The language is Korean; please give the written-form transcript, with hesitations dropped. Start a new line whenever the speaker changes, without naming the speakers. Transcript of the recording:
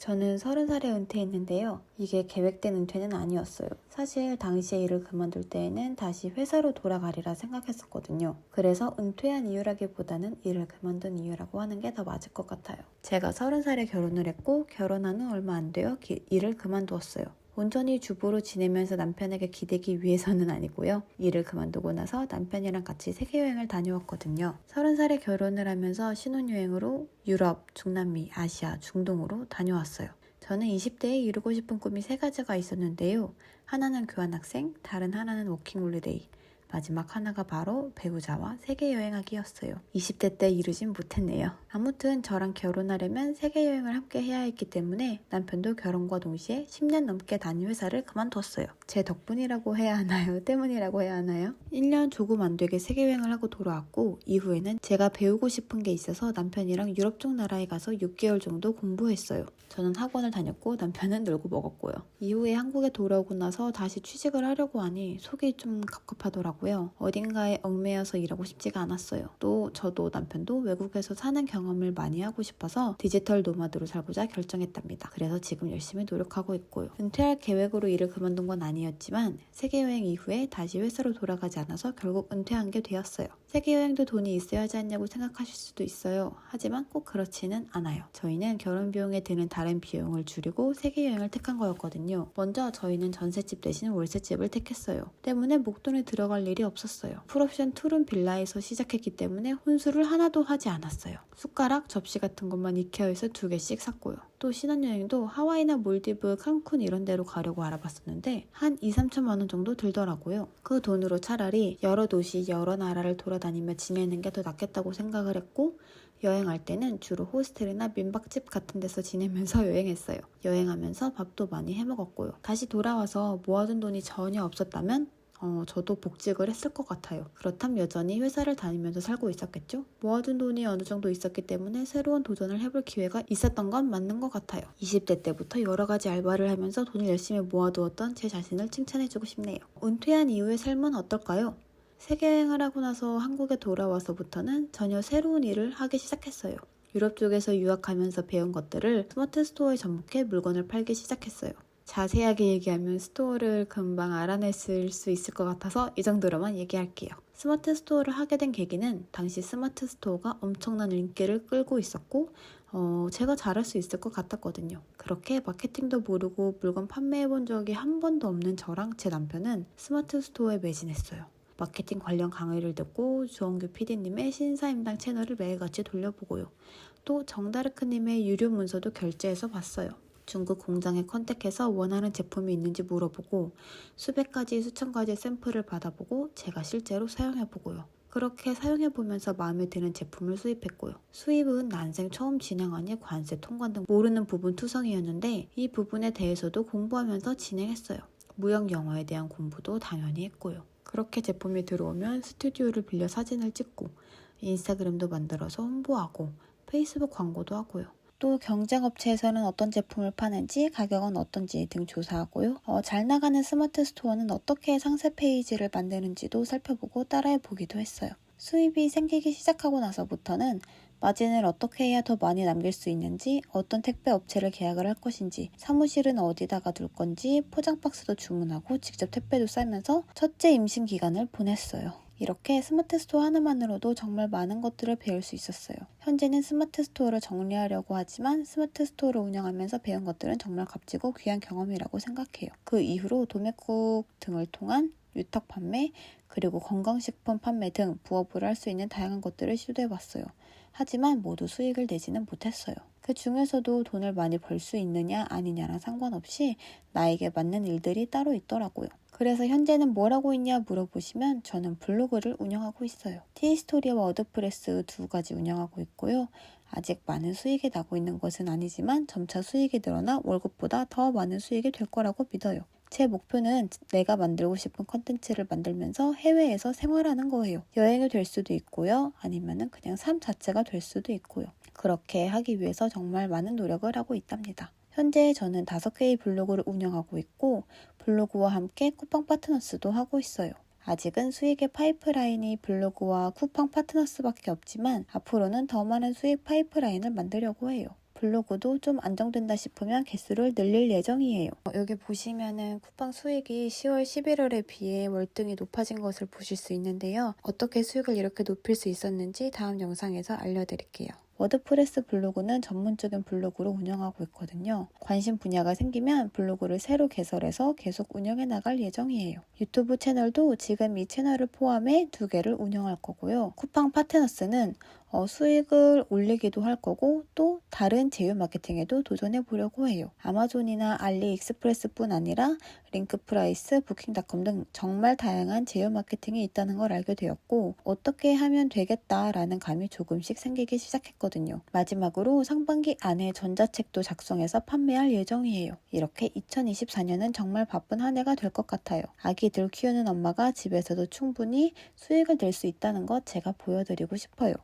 저는 30살에 은퇴했는데요. 이게 계획된 은퇴는 아니었어요. 사실 당시에 일을 그만둘 때에는 다시 회사로 돌아가리라 생각했었거든요. 그래서 은퇴한 이유라기보다는 일을 그만둔 이유라고 하는 게 더 맞을 것 같아요. 제가 30살에 결혼을 했고 결혼한 후 얼마 안 되어 일을 그만두었어요. 온전히 주부로 지내면서 남편에게 기대기 위해서는 아니고요. 일을 그만두고 나서 남편이랑 같이 세계여행을 다녀왔거든요. 30살에 결혼을 하면서 신혼여행으로 유럽, 중남미, 아시아, 중동으로 다녀왔어요. 저는 20대에 이루고 싶은 꿈이 3가지가 있었는데요. 하나는 교환학생, 다른 하나는 워킹홀리데이, 마지막 하나가 바로 배우자와 세계여행하기였어요. 20대 때 이루진 못했네요. 아무튼 저랑 결혼하려면 세계여행을 함께 해야 했기 때문에 남편도 결혼과 동시에 10년 넘게 다닌 회사를 그만뒀어요. 제 덕분이라고 해야 하나요? 때문이라고 해야 하나요? 1년 조금 안 되게 세계여행을 하고 돌아왔고 이후에는 제가 배우고 싶은 게 있어서 남편이랑 유럽 쪽 나라에 가서 6개월 정도 공부했어요. 저는 학원을 다녔고 남편은 놀고 먹었고요. 이후에 한국에 돌아오고 나서 다시 취직을 하려고 하니 속이 좀 갑갑하더라고요. 어딘가에 얽매여서 일하고 싶지가 않았어요. 또 저도 남편도 외국에서 사는 경험을 많이 하고 싶어서 디지털 노마드로 살고자 결정했답니다. 그래서 지금 열심히 노력하고 있고요. 은퇴할 계획으로 일을 그만둔 건 아니었지만 세계여행 이후에 다시 회사로 돌아가지 않아서 결국 은퇴한 게 되었어요. 세계여행도 돈이 있어야 하지 않냐고 생각하실 수도 있어요. 하지만 꼭 그렇지는 않아요. 저희는 결혼 비용에 드는 다른 비용을 줄이고 세계여행을 택한 거였거든요. 먼저 저희는 전셋집 대신 월세집을 택했어요. 때문에 목돈에 들어갈 일이 없었어요. 풀옵션 투룸 빌라에서 시작했기 때문에 혼수를 하나도 하지 않았어요. 숟가락, 접시 같은 것만 이케아에서 2개씩 샀고요. 또 신혼여행도 하와이나 몰디브, 칸쿤 이런 데로 가려고 알아봤었는데 한 2~3천만 원 정도 들더라고요. 그 돈으로 차라리 여러 도시, 여러 나라를 돌아다니며 지내는 게 더 낫겠다고 생각을 했고 여행할 때는 주로 호스텔이나 민박집 같은 데서 지내면서 여행했어요. 여행하면서 밥도 많이 해먹었고요. 다시 돌아와서 모아둔 돈이 전혀 없었다면 저도 복직을 했을 것 같아요. 그렇다면 여전히 회사를 다니면서 살고 있었겠죠? 모아둔 돈이 어느 정도 있었기 때문에 새로운 도전을 해볼 기회가 있었던 건 맞는 것 같아요. 20대 때부터 여러 가지 알바를 하면서 돈을 열심히 모아두었던 제 자신을 칭찬해주고 싶네요. 은퇴한 이후의 삶은 어떨까요? 세계여행을 하고 나서 한국에 돌아와서부터는 전혀 새로운 일을 하기 시작했어요. 유럽 쪽에서 유학하면서 배운 것들을 스마트 스토어에 접목해 물건을 팔기 시작했어요. 자세하게 얘기하면 스토어를 금방 알아냈을 수 있을 것 같아서 이 정도로만 얘기할게요. 스마트 스토어를 하게 된 계기는 당시 스마트 스토어가 엄청난 인기를 끌고 있었고 제가 잘할 수 있을 것 같았거든요. 그렇게 마케팅도 모르고 물건 판매해본 적이 한 번도 없는 저랑 제 남편은 스마트 스토어에 매진했어요. 마케팅 관련 강의를 듣고 주원규 PD님의 신사임당 채널을 매일같이 돌려보고요. 또 정다르크님의 유료 문서도 결제해서 봤어요. 중국 공장에 컨택해서 원하는 제품이 있는지 물어보고 수백 가지, 수천 가지 샘플을 받아보고 제가 실제로 사용해보고요. 그렇게 사용해보면서 마음에 드는 제품을 수입했고요. 수입은 난생 처음 진행하니 관세 통관 등 모르는 부분 투성이었는데 이 부분에 대해서도 공부하면서 진행했어요. 무역 영어에 대한 공부도 당연히 했고요. 그렇게 제품이 들어오면 스튜디오를 빌려 사진을 찍고 인스타그램도 만들어서 홍보하고 페이스북 광고도 하고요. 또 경쟁업체에서는 어떤 제품을 파는지 가격은 어떤지 등 조사하고요. 잘 나가는 스마트 스토어는 어떻게 상세 페이지를 만드는지도 살펴보고 따라해 보기도 했어요. 수입이 생기기 시작하고 나서부터는 마진을 어떻게 해야 더 많이 남길 수 있는지, 어떤 택배 업체를 계약을 할 것인지, 사무실은 어디다가 둘 건지 포장 박스도 주문하고 직접 택배도 싸면서 첫째 임신 기간을 보냈어요. 이렇게 스마트 스토어 하나만으로도 정말 많은 것들을 배울 수 있었어요. 현재는 스마트 스토어를 정리하려고 하지만 스마트 스토어를 운영하면서 배운 것들은 정말 값지고 귀한 경험이라고 생각해요. 그 이후로 도매국 등을 통한 유탁 판매, 그리고 건강식품 판매 등 부업을 할 수 있는 다양한 것들을 시도해봤어요. 하지만 모두 수익을 내지는 못했어요. 그 중에서도 돈을 많이 벌 수 있느냐 아니냐랑 상관없이 나에게 맞는 일들이 따로 있더라고요. 그래서 현재는 뭘 하고 있냐 물어보시면 저는 블로그를 운영하고 있어요. 티스토리와 워드프레스 2가지 운영하고 있고요. 아직 많은 수익이 나고 있는 것은 아니지만 점차 수익이 늘어나 월급보다 더 많은 수익이 될 거라고 믿어요. 제 목표는 내가 만들고 싶은 컨텐츠를 만들면서 해외에서 생활하는 거예요. 여행이 될 수도 있고요. 아니면은 그냥 삶 자체가 될 수도 있고요. 그렇게 하기 위해서 정말 많은 노력을 하고 있답니다. 현재 저는 5개의 블로그를 운영하고 있고 블로그와 함께 쿠팡 파트너스도 하고 있어요. 아직은 수익의 파이프라인이 블로그와 쿠팡 파트너스밖에 없지만 앞으로는 더 많은 수익 파이프라인을 만들려고 해요. 블로그도 좀 안정된다 싶으면 개수를 늘릴 예정이에요. 여기 보시면은 쿠팡 수익이 10월 11월에 비해 월등히 높아진 것을 보실 수 있는데요. 어떻게 수익을 이렇게 높일 수 있었는지 다음 영상에서 알려드릴게요. 워드프레스 블로그는 전문적인 블로그로 운영하고 있거든요. 관심 분야가 생기면 블로그를 새로 개설해서 계속 운영해 나갈 예정이에요. 유튜브 채널도 지금 이 채널을 포함해 2개를 운영할 거고요. 쿠팡 파트너스는 수익을 올리기도 할 거고 또 다른 제휴 마케팅에도 도전해 보려고 해요. 아마존이나 알리익스프레스뿐 아니라 링크프라이스, 부킹닷컴 등 정말 다양한 제휴 마케팅이 있다는 걸 알게 되었고 어떻게 하면 되겠다라는 감이 조금씩 생기기 시작했거든요. 마지막으로 상반기 안에 전자책도 작성해서 판매할 예정이에요. 이렇게 2024년은 정말 바쁜 한 해가 될 것 같아요. 아기들 키우는 엄마가 집에서도 충분히 수익을 낼 수 있다는 것 제가 보여드리고 싶어요.